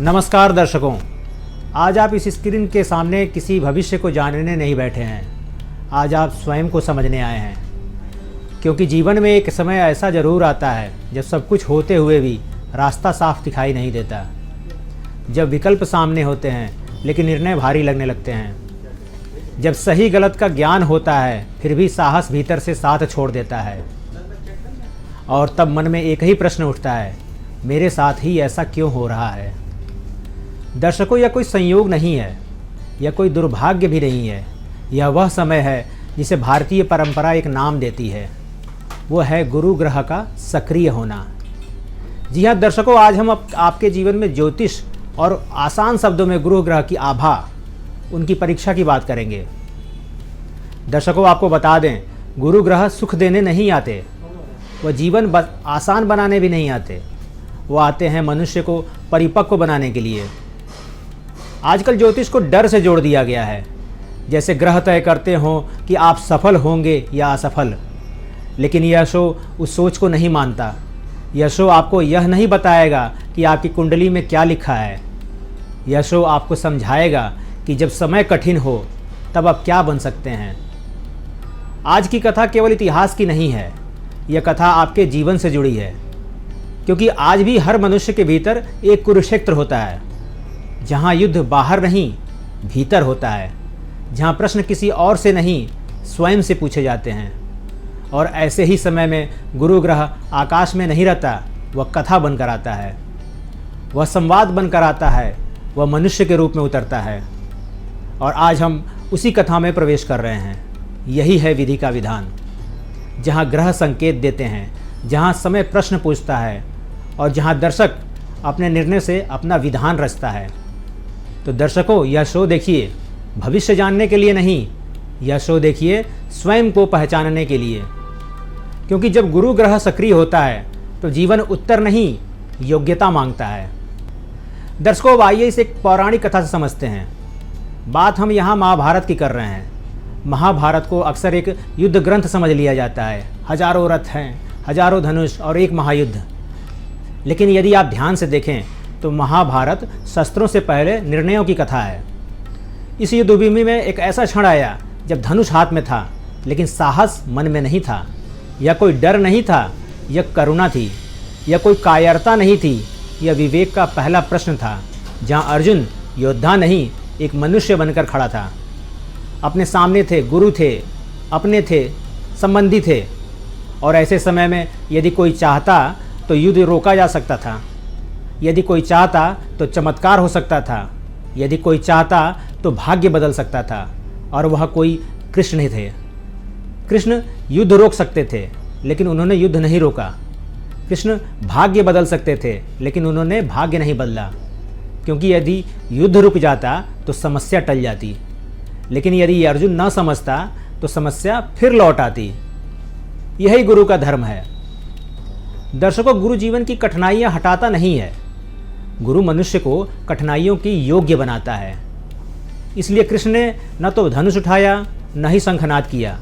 नमस्कार दर्शकों, आज आप इस स्क्रीन के सामने किसी भविष्य को जानने नहीं बैठे हैं। आज आप स्वयं को समझने आए हैं, क्योंकि जीवन में एक समय ऐसा ज़रूर आता है जब सब कुछ होते हुए भी रास्ता साफ दिखाई नहीं देता। जब विकल्प सामने होते हैं लेकिन निर्णय भारी लगने लगते हैं। जब सही गलत का ज्ञान होता है फिर भी साहस भीतर से साथ छोड़ देता है। और तब मन में एक ही प्रश्न उठता है, मेरे साथ ही ऐसा क्यों हो रहा है। दर्शकों, यह कोई संयोग नहीं है, यह कोई दुर्भाग्य भी नहीं है। यह वह समय है जिसे भारतीय परंपरा एक नाम देती है, वो है गुरु ग्रह का सक्रिय होना। जी हाँ दर्शकों, आज हम आपके जीवन में ज्योतिष और आसान शब्दों में गुरु ग्रह की आभा, उनकी परीक्षा की बात करेंगे। दर्शकों, आपको बता दें, गुरु ग्रह सुख देने नहीं आते, वह जीवन आसान बनाने भी नहीं आते। वो आते हैं मनुष्य को परिपक्व बनाने के लिए। आजकल ज्योतिष को डर से जोड़ दिया गया है, जैसे ग्रह तय करते हों कि आप सफल होंगे या असफल। लेकिन यह शो उस सोच को नहीं मानता। यह शो आपको यह नहीं बताएगा कि आपकी कुंडली में क्या लिखा है। यह शो आपको समझाएगा कि जब समय कठिन हो तब आप क्या बन सकते हैं। आज की कथा केवल इतिहास की नहीं है, यह कथा आपके जीवन से जुड़ी है। क्योंकि आज भी हर मनुष्य के भीतर एक कुरुक्षेत्र होता है, जहाँ युद्ध बाहर नहीं भीतर होता है, जहाँ प्रश्न किसी और से नहीं स्वयं से पूछे जाते हैं। और ऐसे ही समय में गुरु ग्रह आकाश में नहीं रहता, वह कथा बनकर आता है, वह संवाद बनकर आता है, वह मनुष्य के रूप में उतरता है। और आज हम उसी कथा में प्रवेश कर रहे हैं। यही है विधि का विधान, जहाँ ग्रह संकेत देते हैं, जहाँ समय प्रश्न पूछता है और जहाँ दर्शक अपने निर्णय से अपना विधान रचता है। तो दर्शकों, यह शो देखिए भविष्य जानने के लिए नहीं, यह शो देखिए स्वयं को पहचानने के लिए। क्योंकि जब गुरु ग्रह सक्रिय होता है तो जीवन उत्तर नहीं योग्यता मांगता है। दर्शकों, अब आइए इसे एक पौराणिक कथा से समझते हैं। बात हम यहाँ महाभारत की कर रहे हैं। महाभारत को अक्सर एक युद्ध ग्रंथ समझ लिया जाता है। हजारों रथ हैं, हजारों धनुष और एक महायुद्ध। लेकिन यदि आप ध्यान से देखें तो महाभारत शस्त्रों से पहले निर्णयों की कथा है। इस युद्धभूमि में एक ऐसा क्षण आया जब धनुष हाथ में था लेकिन साहस मन में नहीं था। यह कोई डर नहीं था, यह करुणा थी। यह कोई कायरता नहीं थी, यह विवेक का पहला प्रश्न था। जहाँ अर्जुन योद्धा नहीं एक मनुष्य बनकर खड़ा था। अपने सामने थे गुरु थे, अपने थे, संबंधी थे। और ऐसे समय में यदि कोई चाहता तो युद्ध रोका जा सकता था। यदि कोई चाहता तो चमत्कार हो सकता था। यदि कोई चाहता तो भाग्य बदल सकता था। और वह कोई कृष्ण ही थे। कृष्ण युद्ध रोक सकते थे लेकिन उन्होंने युद्ध नहीं रोका। कृष्ण भाग्य बदल सकते थे लेकिन उन्होंने भाग्य नहीं बदला। क्योंकि यदि युद्ध रुक जाता तो समस्या टल जाती, लेकिन यदि अर्जुन न समझता तो समस्या फिर लौट आती। यही गुरु का धर्म है। दर्शकों, गुरु जीवन की कठिनाइयां हटाता नहीं है, गुरु मनुष्य को कठिनाइयों की योग्य बनाता है। इसलिए कृष्ण ने न तो धनुष उठाया न ही शंखनाद किया,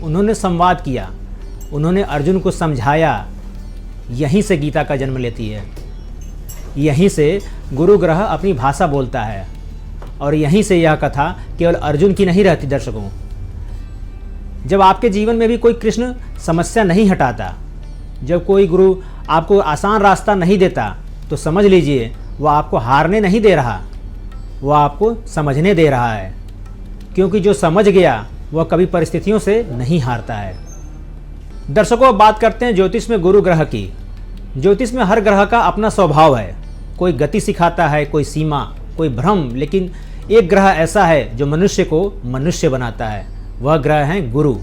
उन्होंने संवाद किया, उन्होंने अर्जुन को समझाया। यहीं से गीता का जन्म लेती है। यहीं से गुरु ग्रह अपनी भाषा बोलता है। और यहीं से यह कथा केवल अर्जुन की नहीं रहती। दर्शकों, जब आपके जीवन में भी कोई कृष्ण समस्या नहीं हटाता, जब कोई गुरु आपको आसान रास्ता नहीं देता, तो समझ लीजिए वह आपको हारने नहीं दे रहा, वह आपको समझने दे रहा है। क्योंकि जो समझ गया वह कभी परिस्थितियों से नहीं हारता है। दर्शकों, अब बात करते हैं ज्योतिष में गुरु ग्रह की। ज्योतिष में हर ग्रह का अपना स्वभाव है। कोई गति सिखाता है, कोई सीमा, कोई भ्रम। लेकिन एक ग्रह ऐसा है जो मनुष्य को मनुष्य बनाता है, वह ग्रह है गुरु।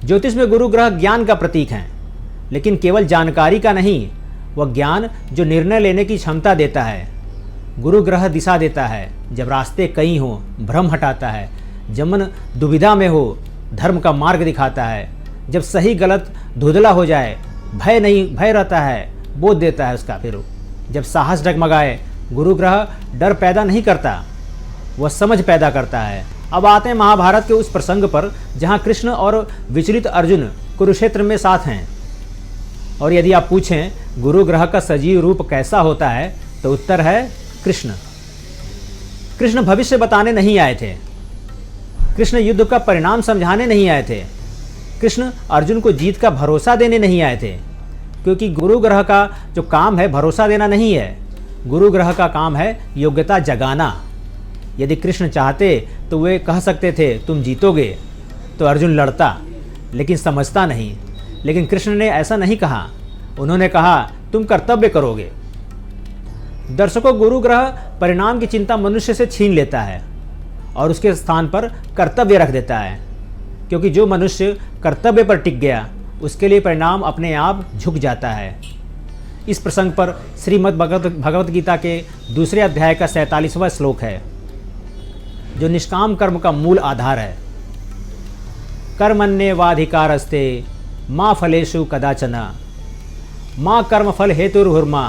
ज्योतिष में गुरु ग्रह ज्ञान का प्रतीक हैं, लेकिन केवल जानकारी का नहीं, वह ज्ञान जो निर्णय लेने की क्षमता देता है। गुरु ग्रह दिशा देता है जब रास्ते कई हों, भ्रम हटाता है। जब मन दुविधा में हो, धर्म का मार्ग दिखाता है। जब सही गलत धुंधला हो जाए, भय रहता है, बोध देता है उसका। फिर जब साहस डगमगाए, गुरु ग्रह डर पैदा नहीं करता, वह समझ पैदा करता है। अब आते हैं महाभारत के उस प्रसंग पर जहाँ कृष्ण और विचलित अर्जुन कुरुक्षेत्र में साथ हैं। और यदि आप पूछें गुरु ग्रह का सजीव रूप कैसा होता है, तो उत्तर है कृष्ण। कृष्ण भविष्य बताने नहीं आए थे। कृष्ण युद्ध का परिणाम समझाने नहीं आए थे। कृष्ण अर्जुन को जीत का भरोसा देने नहीं आए थे, क्योंकि गुरु ग्रह का जो काम है भरोसा देना नहीं है। गुरु ग्रह का काम है योग्यता जगाना। यदि कृष्ण चाहते तो वे कह सकते थे तुम जीतोगे, तो अर्जुन लड़ता, लेकिन समझता नहीं। लेकिन कृष्ण ने ऐसा नहीं कहा। उन्होंने कहा तुम कर्तव्य करोगे। दर्शकों, गुरु ग्रह परिणाम की चिंता मनुष्य से छीन लेता है और उसके स्थान पर कर्तव्य रख देता है, क्योंकि जो मनुष्य कर्तव्य पर टिक गया उसके लिए परिणाम अपने आप झुक जाता है। इस प्रसंग पर श्रीमद् भगवत गीता के दूसरे अध्याय का 47वां श्लोक है, जो निष्काम कर्म का मूल आधार है। कर्मण्येवाधिकारस्ते माँ फलेषु कदाचन माँ कर्म फल हेतुर्हुर्मा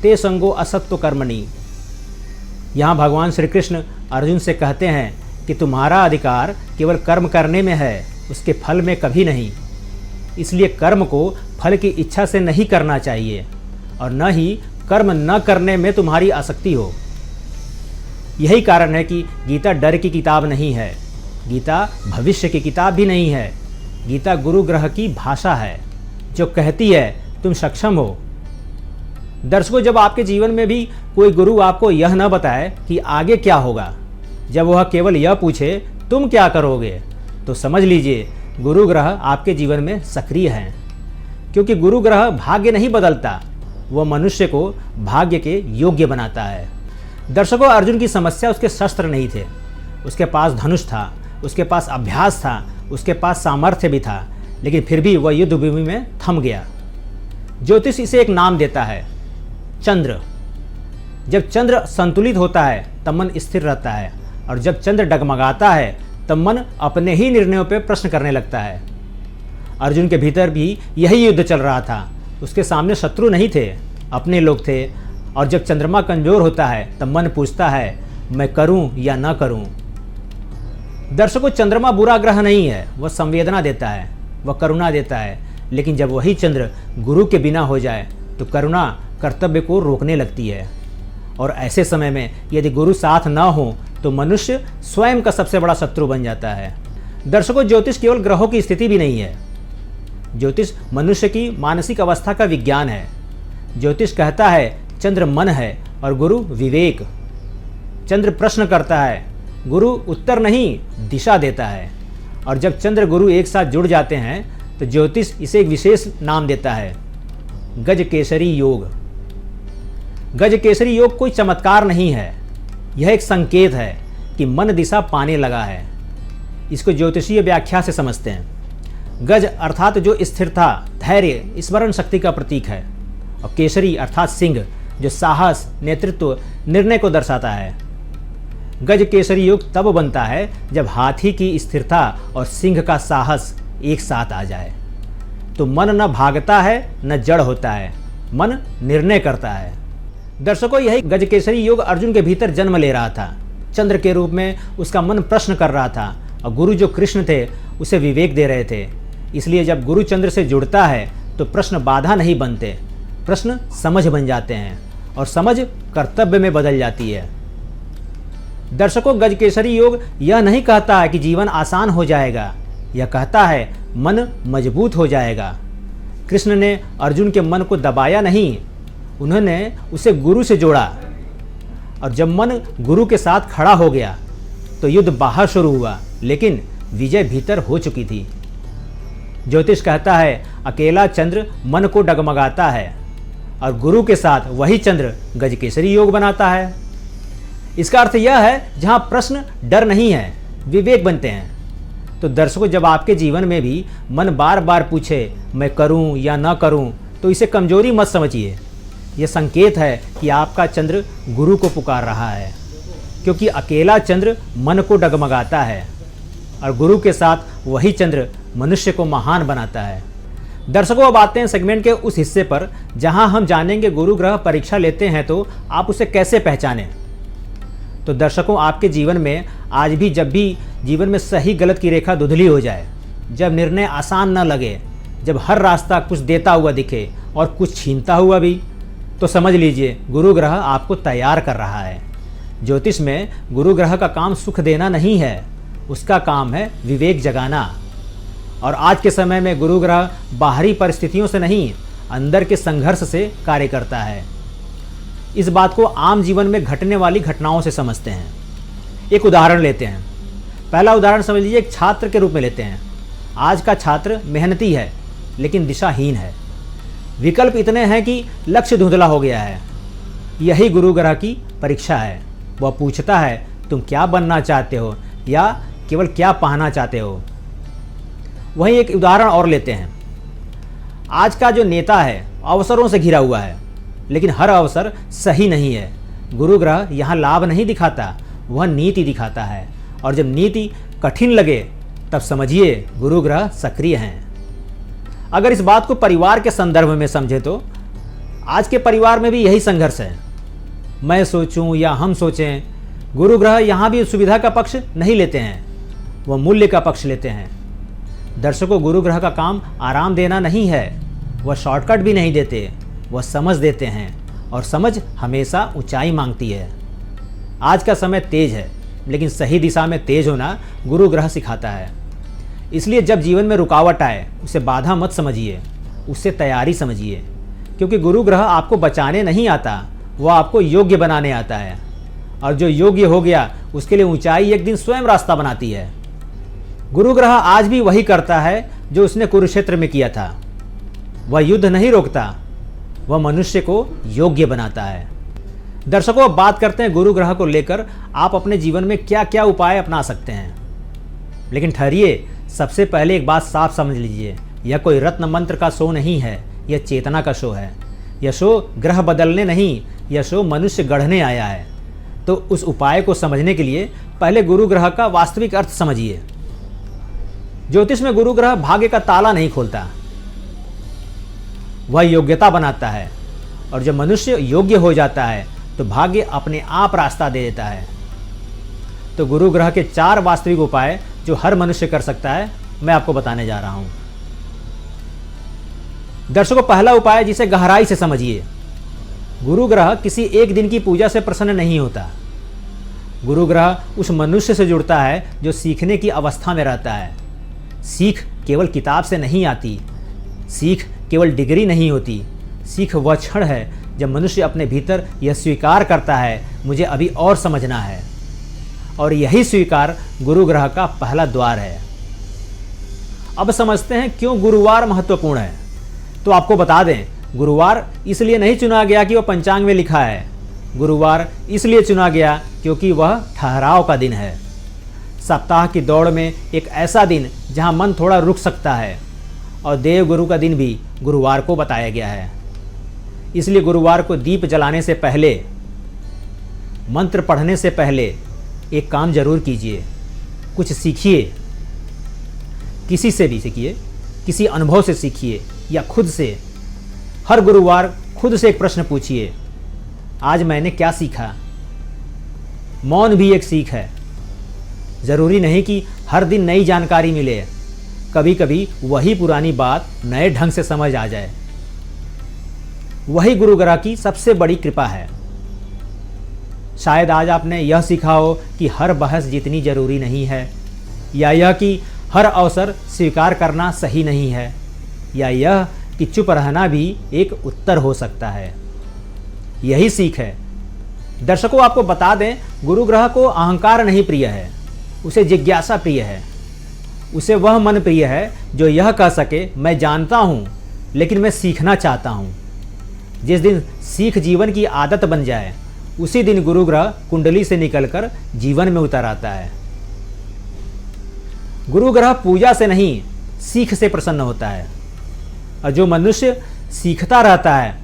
ते संगो असत्व कर्मणि। यहाँ भगवान श्री कृष्ण अर्जुन से कहते हैं कि तुम्हारा अधिकार केवल कर्म करने में है, उसके फल में कभी नहीं। इसलिए कर्म को फल की इच्छा से नहीं करना चाहिए और न ही कर्म न करने में तुम्हारी आसक्ति हो। यही कारण है कि गीता डर की किताब नहीं है, गीता भविष्य की किताब भी नहीं है। गीता गुरु ग्रह की भाषा है जो कहती है तुम सक्षम हो। दर्शकों, जब आपके जीवन में भी कोई गुरु आपको यह न बताए कि आगे क्या होगा, जब वह केवल यह पूछे तुम क्या करोगे, तो समझ लीजिए गुरु ग्रह आपके जीवन में सक्रिय हैं। क्योंकि गुरु ग्रह भाग्य नहीं बदलता, वह मनुष्य को भाग्य के योग्य बनाता है। दर्शकों, अर्जुन की समस्या उसके शस्त्र नहीं थे। उसके पास धनुष था, उसके पास अभ्यास था, उसके पास सामर्थ्य भी था, लेकिन फिर भी वह युद्ध भूमि में थम गया। ज्योतिष इसे एक नाम देता है, चंद्र। जब चंद्र संतुलित होता है तब मन स्थिर रहता है, और जब चंद्र डगमगाता है तब मन अपने ही निर्णयों पर प्रश्न करने लगता है। अर्जुन के भीतर भी यही युद्ध चल रहा था। उसके सामने शत्रु नहीं थे, अपने लोग थे। और जब चंद्रमा कमजोर होता है तब मन पूछता है मैं करूं या ना करूं। दर्शकों, चंद्रमा बुरा ग्रह नहीं है, वह संवेदना देता है, वह करुणा देता है। लेकिन जब वही चंद्र गुरु के बिना हो जाए तो करुणा कर्तव्य को रोकने लगती है। और ऐसे समय में यदि गुरु साथ न हो तो मनुष्य स्वयं का सबसे बड़ा शत्रु बन जाता है। दर्शकों, ज्योतिष केवल ग्रहों की स्थिति भी नहीं है। ज्योतिष मनुष्य की मानसिक अवस्था का विज्ञान है। ज्योतिष कहता है चंद्र मन है और गुरु विवेक। चंद्र प्रश्न करता है, गुरु उत्तर नहीं दिशा देता है। और जब चंद्र गुरु एक साथ जुड़ जाते हैं तो ज्योतिष इसे एक विशेष नाम देता है, गज केसरी योग। गज केसरी योग कोई चमत्कार नहीं है, यह एक संकेत है कि मन दिशा पाने लगा है। इसको ज्योतिषीय व्याख्या से समझते हैं। गज अर्थात जो स्थिरता, धैर्य, स्मरण शक्ति का प्रतीक है, और केसरी अर्थात सिंह, जो साहस, नेतृत्व, निर्णय को दर्शाता है। गज केसरी योग तब बनता है जब हाथी की स्थिरता और सिंह का साहस एक साथ आ जाए। तो मन न भागता है न जड़ होता है, मन निर्णय करता है। दर्शकों, यही गज केसरी योग अर्जुन के भीतर जन्म ले रहा था। चंद्र के रूप में उसका मन प्रश्न कर रहा था, और गुरु जो कृष्ण थे उसे विवेक दे रहे थे। इसलिए जब गुरु चंद्र से जुड़ता है तो प्रश्न बाधा नहीं बनते, प्रश्न समझ बन जाते हैं, और समझ कर्तव्य में बदल जाती है। दर्शकों, गज केसरी योग यह नहीं कहता है कि जीवन आसान हो जाएगा, यह कहता है मन मजबूत हो जाएगा। कृष्ण ने अर्जुन के मन को दबाया नहीं, उन्होंने उसे गुरु से जोड़ा। और जब मन गुरु के साथ खड़ा हो गया तो युद्ध बाहर शुरू हुआ, लेकिन विजय भीतर हो चुकी थी। ज्योतिष कहता है अकेला चंद्र मन को डगमगाता है, और गुरु के साथ वही चंद्र गज केसरी योग बनाता है। इसका अर्थ यह है जहां प्रश्न डर नहीं है, विवेक बनते हैं। तो दर्शकों, जब आपके जीवन में भी मन बार बार पूछे मैं करूं या ना करूं, तो इसे कमजोरी मत समझिए। यह संकेत है कि आपका चंद्र गुरु को पुकार रहा है, क्योंकि अकेला चंद्र मन को डगमगाता है, और गुरु के साथ वही चंद्र मनुष्य को महान बनाता है। दर्शकों, अब आते हैं सेगमेंट के उस हिस्से पर जहां हम जानेंगे गुरु ग्रह परीक्षा लेते हैं तो आप उसे कैसे पहचानें। तो दर्शकों, आपके जीवन में आज भी जब भी जीवन में सही गलत की रेखा धुंधली हो जाए, जब निर्णय आसान न लगे, जब हर रास्ता कुछ देता हुआ दिखे और कुछ छीनता हुआ भी, तो तो समझ लीजिए गुरु ग्रह आपको तैयार कर रहा है। ज्योतिष में गुरु ग्रह का काम सुख देना नहीं है, उसका काम है विवेक जगाना। और आज के समय में गुरु ग्रह बाहरी परिस्थितियों से नहीं, अंदर के संघर्ष से कार्य करता है। इस बात को आम जीवन में घटने वाली घटनाओं से समझते हैं। एक उदाहरण लेते हैं। पहला उदाहरण समझ लीजिए, एक छात्र के रूप में लेते हैं। आज का छात्र मेहनती है लेकिन दिशाहीन है। विकल्प इतने हैं कि लक्ष्य धुंधला हो गया है। यही गुरु ग्रह की परीक्षा है। वह पूछता है तुम क्या बनना चाहते हो या केवल क्या पाना चाहते हो। वहीं एक उदाहरण और लेते हैं। आज का जो नेता है अवसरों से घिरा हुआ है, लेकिन हर अवसर सही नहीं है। गुरु ग्रह यहाँ लाभ नहीं दिखाता, वह नीति दिखाता है। और जब नीति कठिन लगे तब समझिए गुरु ग्रह सक्रिय हैं। अगर इस बात को परिवार के संदर्भ में समझे तो आज के परिवार में भी यही संघर्ष है। मैं सोचूं या हम सोचें, गुरु ग्रह यहाँ भी सुविधा का पक्ष नहीं लेते हैं, वह मूल्य का पक्ष लेते हैं। दर्शकों, गुरु ग्रह का काम आराम देना नहीं है, वह शॉर्टकट भी नहीं देते, वह समझ देते हैं। और समझ हमेशा ऊंचाई मांगती है। आज का समय तेज है, लेकिन सही दिशा में तेज होना गुरु ग्रह सिखाता है। इसलिए जब जीवन में रुकावट आए उसे बाधा मत समझिए, उससे तैयारी समझिए। क्योंकि गुरु ग्रह आपको बचाने नहीं आता, वह आपको योग्य बनाने आता है। और जो योग्य हो गया उसके लिए ऊंचाई एक दिन स्वयं रास्ता बनाती है। गुरु ग्रह आज भी वही करता है जो उसने कुरुक्षेत्र में किया था। वह युद्ध नहीं रोकता, वह मनुष्य को योग्य बनाता है। दर्शकों, अब बात करते हैं गुरु ग्रह को लेकर आप अपने जीवन में क्या क्या उपाय अपना सकते हैं। लेकिन ठहरिए, सबसे पहले एक बात साफ समझ लीजिए, यह कोई रत्न मंत्र का शो नहीं है, यह चेतना का शो है। यह शो ग्रह बदलने नहीं, यह शो मनुष्य गढ़ने आया है। तो उस उपाय को समझने के लिए पहले गुरु ग्रह का वास्तविक अर्थ समझिए। ज्योतिष में गुरु ग्रह भाग्य का ताला नहीं खोलता, वह योग्यता बनाता है। और जब मनुष्य योग्य हो जाता है तो भाग्य अपने आप रास्ता दे देता है। तो गुरु ग्रह के 4 वास्तविक उपाय जो हर मनुष्य कर सकता है, मैं आपको बताने जा रहा हूं। दर्शकों, पहला उपाय जिसे गहराई से समझिए। गुरु ग्रह किसी एक दिन की पूजा से प्रसन्न नहीं होता। गुरु ग्रह उस मनुष्य से जुड़ता है जो सीखने की अवस्था में रहता है। सीख केवल किताब से नहीं आती, सीख केवल डिग्री नहीं होती। सीख वह क्षण है जब मनुष्य अपने भीतर यह स्वीकार करता है मुझे अभी और समझना है। और यही स्वीकार गुरु ग्रह का पहला द्वार है। अब समझते हैं क्यों गुरुवार महत्वपूर्ण है। तो आपको बता दें, गुरुवार इसलिए नहीं चुना गया कि वह पंचांग में लिखा है। गुरुवार इसलिए चुना गया क्योंकि वह ठहराव का दिन है। सप्ताह की दौड़ में एक ऐसा दिन जहां मन थोड़ा रुक सकता है। और देव गुरु का दिन भी गुरुवार को बताया गया है। इसलिए गुरुवार को दीप जलाने से पहले, मंत्र पढ़ने से पहले एक काम जरूर कीजिए, कुछ सीखिए। किसी से भी सीखिए, किसी अनुभव से सीखिए या खुद से। हर गुरुवार खुद से एक प्रश्न पूछिए, आज मैंने क्या सीखा। मौन भी एक सीख है। जरूरी नहीं कि हर दिन नई जानकारी मिले, कभी कभी वही पुरानी बात नए ढंग से समझ आ जाए। वही गुरु ग्रह की सबसे बड़ी कृपा है। शायद आज आपने यह सीखा हो कि हर बहस जितनी जरूरी नहीं है, या यह कि हर अवसर स्वीकार करना सही नहीं है, या यह कि चुप रहना भी एक उत्तर हो सकता है। यही सीख है। दर्शकों, आपको बता दें, गुरु ग्रह को अहंकार नहीं प्रिय है, उसे जिज्ञासा प्रिय है। उसे वह मन प्रिय है जो यह कह सके मैं जानता हूँ लेकिन मैं सीखना चाहता हूँ। जिस दिन सीख जीवन की आदत बन जाए उसी दिन गुरु ग्रह कुंडली से निकलकर जीवन में उतर आता है। गुरु ग्रह पूजा से नहीं, सीख से प्रसन्न होता है। और जो मनुष्य सीखता रहता है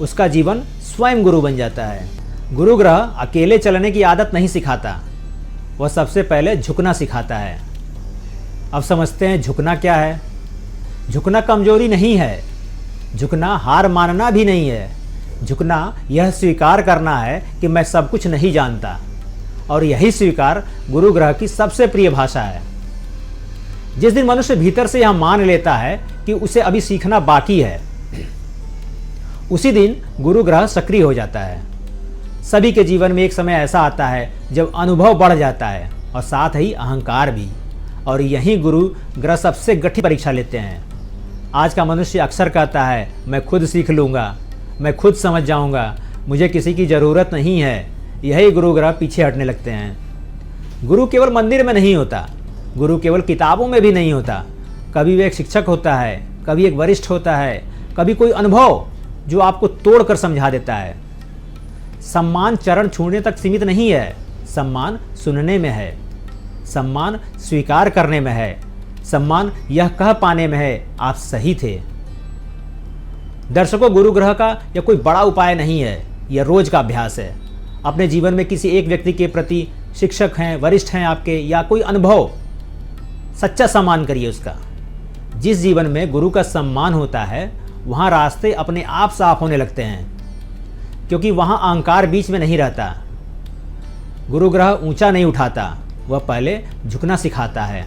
उसका जीवन स्वयं गुरु बन जाता है। गुरु ग्रह अकेले चलने की आदत नहीं सिखाता, वह सबसे पहले झुकना सिखाता है। अब समझते हैं झुकना क्या है। झुकना कमजोरी नहीं है, झुकना हार मानना भी नहीं है। झुकना यह स्वीकार करना है कि मैं सब कुछ नहीं जानता। और यही स्वीकार गुरु ग्रह की सबसे प्रिय भाषा है। जिस दिन मनुष्य भीतर से यह मान लेता है कि उसे अभी सीखना बाकी है, उसी दिन गुरु ग्रह सक्रिय हो जाता है। सभी के जीवन में एक समय ऐसा आता है जब अनुभव बढ़ जाता है और साथ ही अहंकार भी, और यही गुरु ग्रह सबसे गठी परीक्षा लेते हैं। आज का मनुष्य अक्सर कहता है मैं खुद सीख लूँगा, मैं खुद समझ जाऊँगा, मुझे किसी की ज़रूरत नहीं है। यही गुरु ग्रह पीछे हटने लगते हैं। गुरु केवल मंदिर में नहीं होता, गुरु केवल किताबों में भी नहीं होता। कभी वह एक शिक्षक होता है, कभी एक वरिष्ठ होता है, कभी कोई अनुभव जो आपको तोड़ कर समझा देता है। सम्मान चरण छूने तक सीमित नहीं है, सम्मान सुनने में है, सम्मान स्वीकार करने में है, सम्मान यह कह पाने में है आप सही थे। दर्शकों, गुरु ग्रह का यह कोई बड़ा उपाय नहीं है, यह रोज का अभ्यास है। अपने जीवन में किसी एक व्यक्ति के प्रति, शिक्षक हैं, वरिष्ठ हैं आपके, या कोई अनुभव, सच्चा सम्मान करिए उसका। जिस जीवन में गुरु का सम्मान होता है वहाँ रास्ते अपने आप साफ होने लगते हैं, क्योंकि वहाँ अहंकार बीच में नहीं रहता। गुरु ग्रह ऊंचा नहीं उठाता, वह पहले झुकना सिखाता है,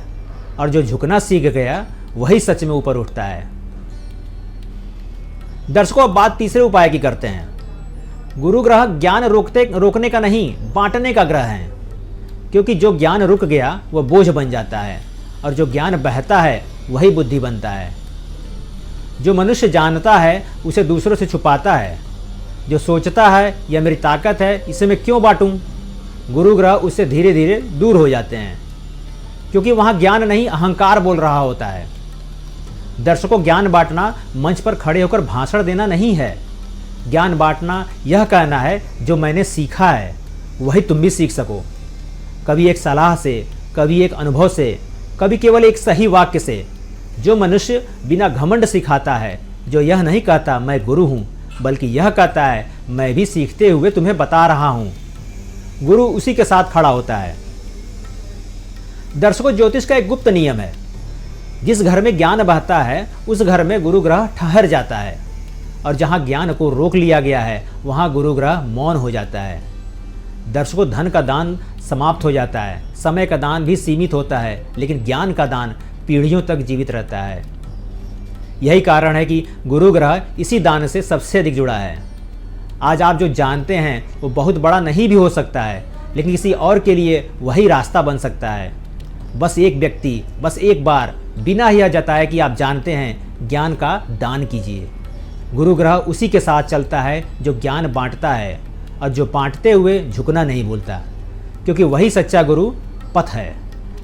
और जो झुकना सीख गया वही सच में ऊपर उठता है। दर्शकों, अब बात तीसरे उपाय की करते हैं। गुरु ग्रह ज्ञान रोकने का नहीं, बांटने का ग्रह है, क्योंकि जो ज्ञान रुक गया वह बोझ बन जाता है, और जो ज्ञान बहता है वही बुद्धि बनता है। जो मनुष्य जानता है उसे दूसरों से छुपाता है, जो सोचता है यह मेरी ताकत है, इसे मैं क्यों बांटूं, गुरु ग्रह उससे धीरे धीरे दूर हो जाते हैं, क्योंकि वहाँ ज्ञान नहीं अहंकार बोल रहा होता है। दर्शकों, ज्ञान बांटना मंच पर खड़े होकर भाषण देना नहीं है। ज्ञान बांटना यह कहना है जो मैंने सीखा है वही तुम भी सीख सको। कभी एक सलाह से, कभी एक अनुभव से, कभी केवल एक सही वाक्य से। जो मनुष्य बिना घमंड सिखाता है, जो यह नहीं कहता मैं गुरु हूँ, बल्कि यह कहता है मैं भी सीखते हुए तुम्हें बता रहा हूँ, गुरु उसी के साथ खड़ा होता है। दर्शकों, ज्योतिष का एक गुप्त नियम है, जिस घर में ज्ञान बहता है उस घर में गुरु ग्रह ठहर जाता है, और जहाँ ज्ञान को रोक लिया गया है वहाँ गुरु ग्रह मौन हो जाता है। दर्शकों, धन का दान समाप्त हो जाता है, समय का दान भी सीमित होता है, लेकिन ज्ञान का दान पीढ़ियों तक जीवित रहता है। यही कारण है कि गुरु ग्रह इसी दान से सबसे अधिक जुड़ा है। आज आप जो जानते हैं वो बहुत बड़ा नहीं भी हो सकता है, लेकिन किसी और के लिए वही रास्ता बन सकता है। बस एक व्यक्ति, बस एक बार, बिना यह जताए कि आप जानते हैं, ज्ञान का दान कीजिए। गुरु ग्रह उसी के साथ चलता है जो ज्ञान बांटता है, और जो बांटते हुए झुकना नहीं भूलता, क्योंकि वही सच्चा गुरु पथ है।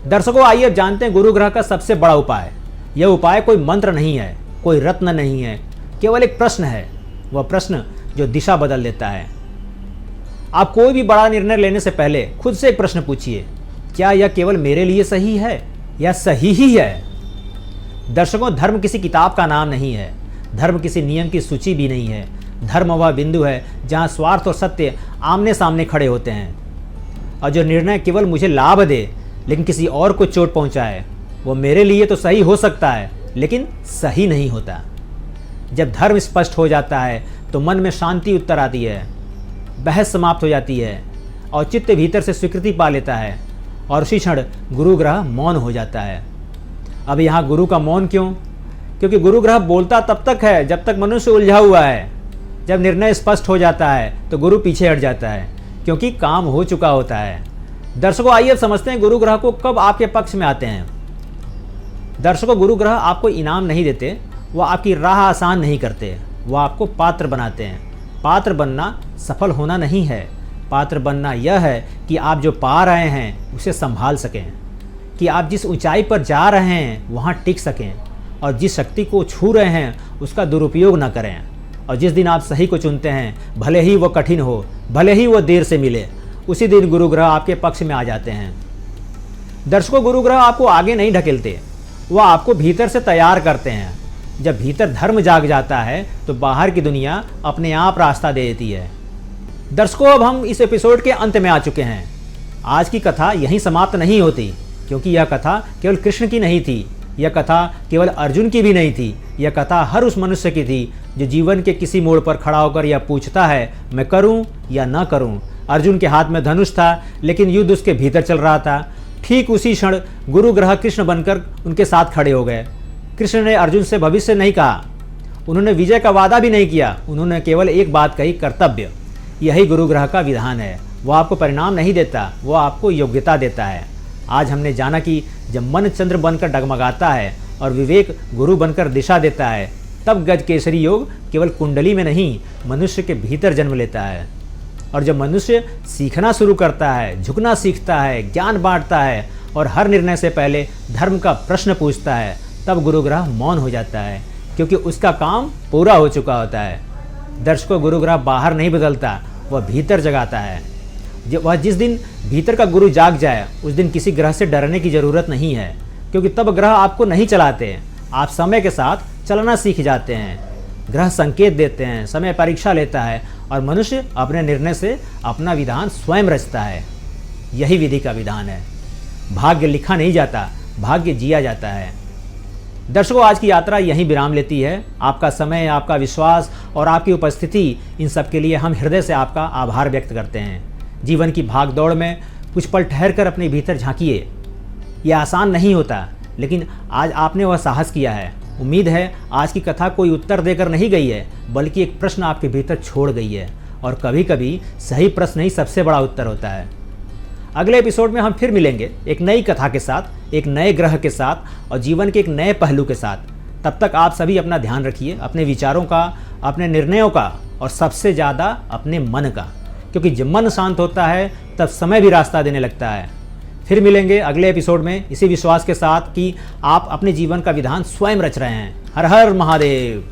दर्शकों, आइए अब जानते हैं गुरु ग्रह का सबसे बड़ा उपाय। यह उपाय कोई मंत्र नहीं है, कोई रत्न नहीं है, केवल एक प्रश्न है। वह प्रश्न जो दिशा बदल देता है। आप कोई भी बड़ा निर्णय लेने से पहले खुद से एक प्रश्न पूछिए, क्या यह केवल मेरे लिए सही है या सही ही है? दर्शकों, धर्म किसी किताब का नाम नहीं है, धर्म किसी नियम की सूची भी नहीं है। धर्म वह बिंदु है जहाँ स्वार्थ और सत्य आमने सामने खड़े होते हैं, और जो निर्णय केवल मुझे लाभ दे लेकिन किसी और को चोट पहुँचाए, वो मेरे लिए तो सही हो सकता है लेकिन सही नहीं होता। जब धर्म स्पष्ट हो जाता है तो मन में शांति उत्तर आती है, बहस समाप्त हो जाती है, और चित्त भीतर से स्वीकृति पा लेता है, और उसी क्षण गुरु ग्रह मौन हो जाता है। अब यहाँ गुरु का मौन क्यों? क्योंकि गुरु ग्रह बोलता तब तक है जब तक मनुष्य उलझा हुआ है। जब निर्णय स्पष्ट हो जाता है तो गुरु पीछे हट जाता है, क्योंकि काम हो चुका होता है। दर्शकों, आइए अब समझते हैं गुरु ग्रह को कब आपके पक्ष में आते हैं। दर्शकों, गुरु ग्रह आपको इनाम नहीं देते, वह आपकी राह आसान नहीं करते, वह आपको पात्र बनाते हैं। पात्र बनना सफल होना नहीं है, पात्र बनना यह है कि आप जो पा रहे हैं उसे संभाल सकें, कि आप जिस ऊंचाई पर जा रहे हैं वहाँ टिक सकें, और जिस शक्ति को छू रहे हैं उसका दुरुपयोग न करें। और जिस दिन आप सही को चुनते हैं, भले ही वो कठिन हो, भले ही वो देर से मिले, उसी दिन गुरु ग्रह आपके पक्ष में आ जाते हैं। दर्शकों, गुरु ग्रह आपको आगे नहीं ढकेलते, वह आपको भीतर से तैयार करते हैं। जब भीतर धर्म जाग जाता है तो बाहर की दुनिया अपने आप रास्ता दे देती है। दर्शकों, अब हम इस एपिसोड के अंत में आ चुके हैं। आज की कथा यहीं समाप्त नहीं होती, क्योंकि यह कथा केवल कृष्ण की नहीं थी, यह कथा केवल अर्जुन की भी नहीं थी, यह कथा हर उस मनुष्य की थी जो जीवन के किसी मोड़ पर खड़ा होकर यह पूछता है मैं करूं या न करूं। अर्जुन के हाथ में धनुष था, लेकिन युद्ध उसके भीतर चल रहा था। ठीक उसी क्षण गुरु ग्रह कृष्ण बनकर उनके साथ खड़े हो गए। कृष्ण ने अर्जुन से भविष्य नहीं कहा, उन्होंने विजय का वादा भी नहीं किया, उन्होंने केवल एक बात कही, कर्तव्य। यही गुरु ग्रह का विधान है। वो आपको परिणाम नहीं देता, वो आपको योग्यता देता है। आज हमने जाना कि जब मन चंद्र बनकर डगमगाता है और विवेक गुरु बनकर दिशा देता है, तब गज केसरी योग केवल कुंडली में नहीं, मनुष्य के भीतर जन्म लेता है। और जब मनुष्य सीखना शुरू करता है, झुकना सीखता है, ज्ञान बांटता है और हर निर्णय से पहले धर्म का प्रश्न पूछता है, तब गुरु ग्रह मौन हो जाता है, क्योंकि उसका काम पूरा हो चुका होता है। दर्शकों, गुरु ग्रह बाहर नहीं बदलता, वह भीतर जगाता है। वह जिस दिन भीतर का गुरु जाग जाए, उस दिन किसी ग्रह से डरने की ज़रूरत नहीं है, क्योंकि तब ग्रह आपको नहीं चलाते। आप समय के साथ चलना सीख जाते हैं। ग्रह संकेत देते हैं, समय परीक्षा लेता है और मनुष्य अपने निर्णय से अपना विधान स्वयं रचता है। यही विधि का विधान है। भाग्य लिखा नहीं जाता, भाग्य जिया जाता है। दर्शकों, आज की यात्रा यहीं विराम लेती है। आपका समय, आपका विश्वास और आपकी उपस्थिति, इन सब के लिए हम हृदय से आपका आभार व्यक्त करते हैं। जीवन की भाग दौड़ में कुछ पल ठहर कर अपने भीतर झांकिए। यह आसान नहीं होता, लेकिन आज आपने वह साहस किया है। उम्मीद है आज की कथा कोई उत्तर देकर नहीं गई है, बल्कि एक प्रश्न आपके भीतर छोड़ गई है। और कभी कभी सही प्रश्न ही सबसे बड़ा उत्तर होता है। अगले एपिसोड में हम फिर मिलेंगे एक नई कथा के साथ, एक नए ग्रह के साथ और जीवन के एक नए पहलू के साथ। तब तक आप सभी अपना ध्यान रखिए, अपने विचारों का, अपने निर्णयों का और सबसे ज़्यादा अपने मन का, क्योंकि जब मन शांत होता है तब समय भी रास्ता देने लगता है। फिर मिलेंगे अगले एपिसोड में इसी विश्वास के साथ कि आप अपने जीवन का विधान स्वयं रच रहे हैं। हर हर महादेव।